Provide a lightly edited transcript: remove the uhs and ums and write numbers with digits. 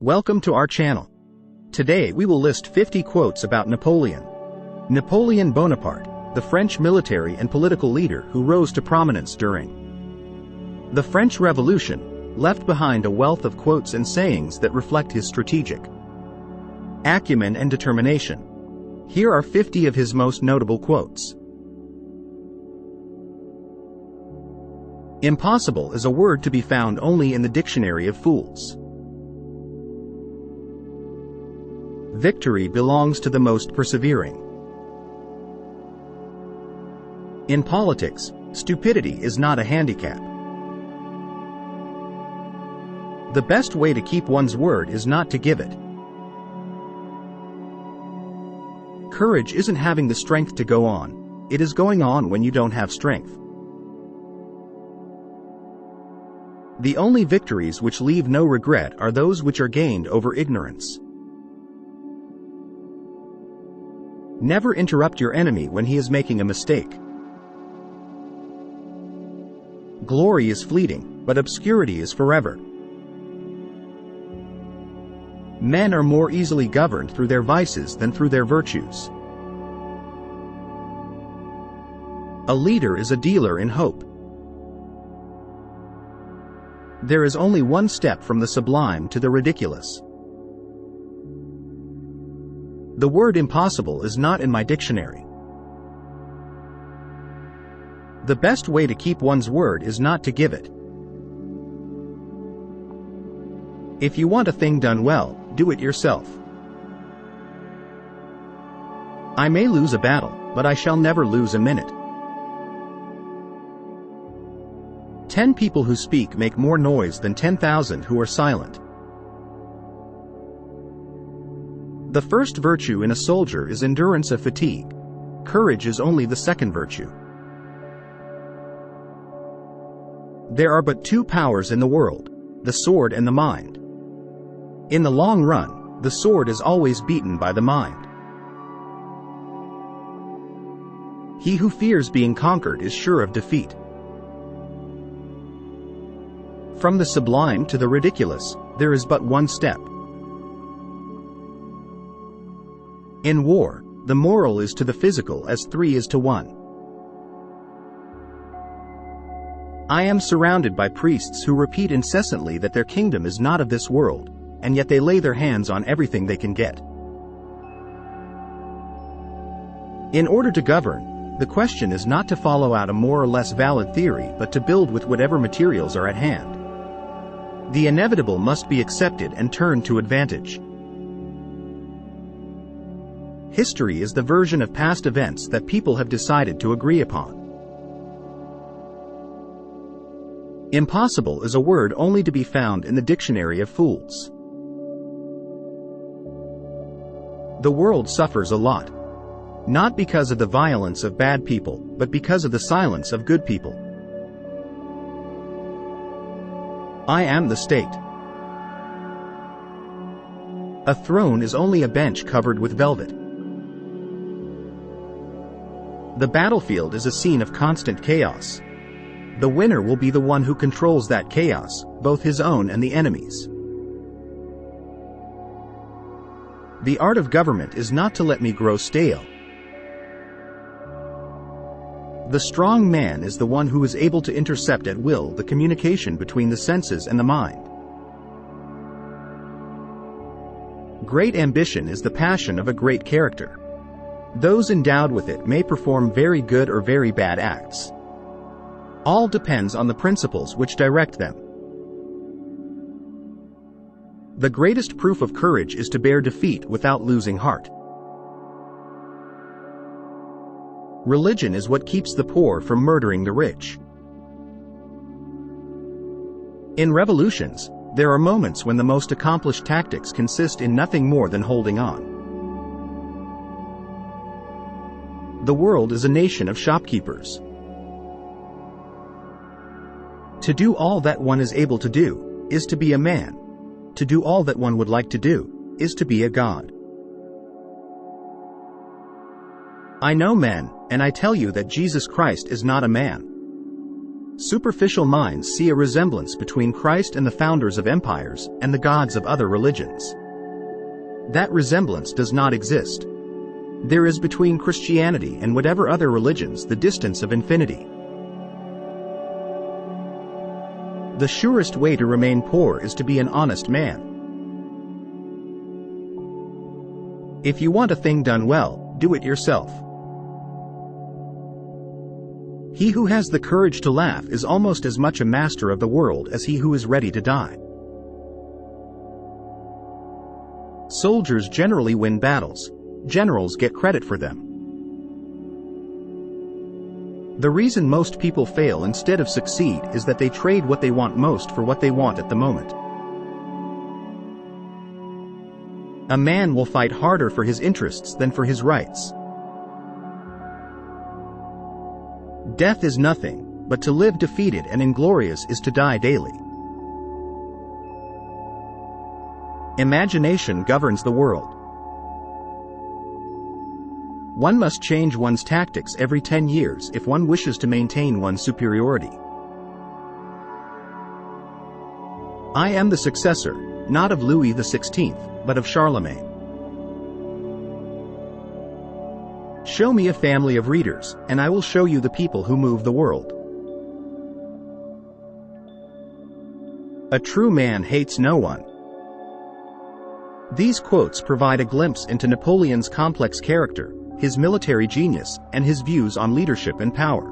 Welcome to our channel. Today we will list 50 quotes about Napoleon. Napoleon Bonaparte, the French military and political leader who rose to prominence during the French Revolution, left behind a wealth of quotes and sayings that reflect his strategic acumen and determination. Here are 50 of his most notable quotes. Impossible is a word to be found only in the dictionary of fools. Victory belongs to the most persevering. In politics, stupidity is not a handicap. The best way to keep one's word is not to give it. Courage isn't having the strength to go on, it is going on when you don't have strength. The only victories which leave no regret are those which are gained over ignorance. Never interrupt your enemy when he is making a mistake. Glory is fleeting, but obscurity is forever. Men are more easily governed through their vices than through their virtues. A leader is a dealer in hope. There is only one step from the sublime to the ridiculous. The word impossible is not in my dictionary. The best way to keep one's word is not to give it. If you want a thing done well, do it yourself. I may lose a battle, but I shall never lose a minute. 10 people who speak make more noise than 10,000 who are silent. The first virtue in a soldier is endurance of fatigue. Courage is only the second virtue. There are but two powers in the world, the sword and the mind. In the long run, the sword is always beaten by the mind. He who fears being conquered is sure of defeat. From the sublime to the ridiculous, there is but one step. In war, the moral is to the physical as 3 is to 1. I am surrounded by priests who repeat incessantly that their kingdom is not of this world, and yet they lay their hands on everything they can get. In order to govern, the question is not to follow out a more or less valid theory but to build with whatever materials are at hand. The inevitable must be accepted and turned to advantage. History is the version of past events that people have decided to agree upon. Impossible is a word only to be found in the dictionary of fools. The world suffers a lot. Not because of the violence of bad people, but because of the silence of good people. I am the state. A throne is only a bench covered with velvet. The battlefield is a scene of constant chaos. The winner will be the one who controls that chaos, both his own and the enemy's. The art of government is not to let me grow stale. The strong man is the one who is able to intercept at will the communication between the senses and the mind. Great ambition is the passion of a great character. Those endowed with it may perform very good or very bad acts. All depends on the principles which direct them. The greatest proof of courage is to bear defeat without losing heart. Religion is what keeps the poor from murdering the rich. In revolutions, there are moments when the most accomplished tactics consist in nothing more than holding on. The world is a nation of shopkeepers. To do all that one is able to do, is to be a man. To do all that one would like to do, is to be a god. I know men, and I tell you that Jesus Christ is not a man. Superficial minds see a resemblance between Christ and the founders of empires and the gods of other religions. That resemblance does not exist. There is between Christianity and whatever other religions the distance of infinity. The surest way to remain poor is to be an honest man. If you want a thing done well, do it yourself. He who has the courage to laugh is almost as much a master of the world as he who is ready to die. Soldiers generally win battles. Generals get credit for them. The reason most people fail instead of succeed is that they trade what they want most for what they want at the moment. A man will fight harder for his interests than for his rights. Death is nothing, but to live defeated and inglorious is to die daily. Imagination governs the world. One must change one's tactics every 10 years if one wishes to maintain one's superiority. I am the successor, not of Louis XVI, but of Charlemagne. Show me a family of readers, and I will show you the people who move the world. A true man hates no one. These quotes provide a glimpse into Napoleon's complex character, his military genius, and his views on leadership and power.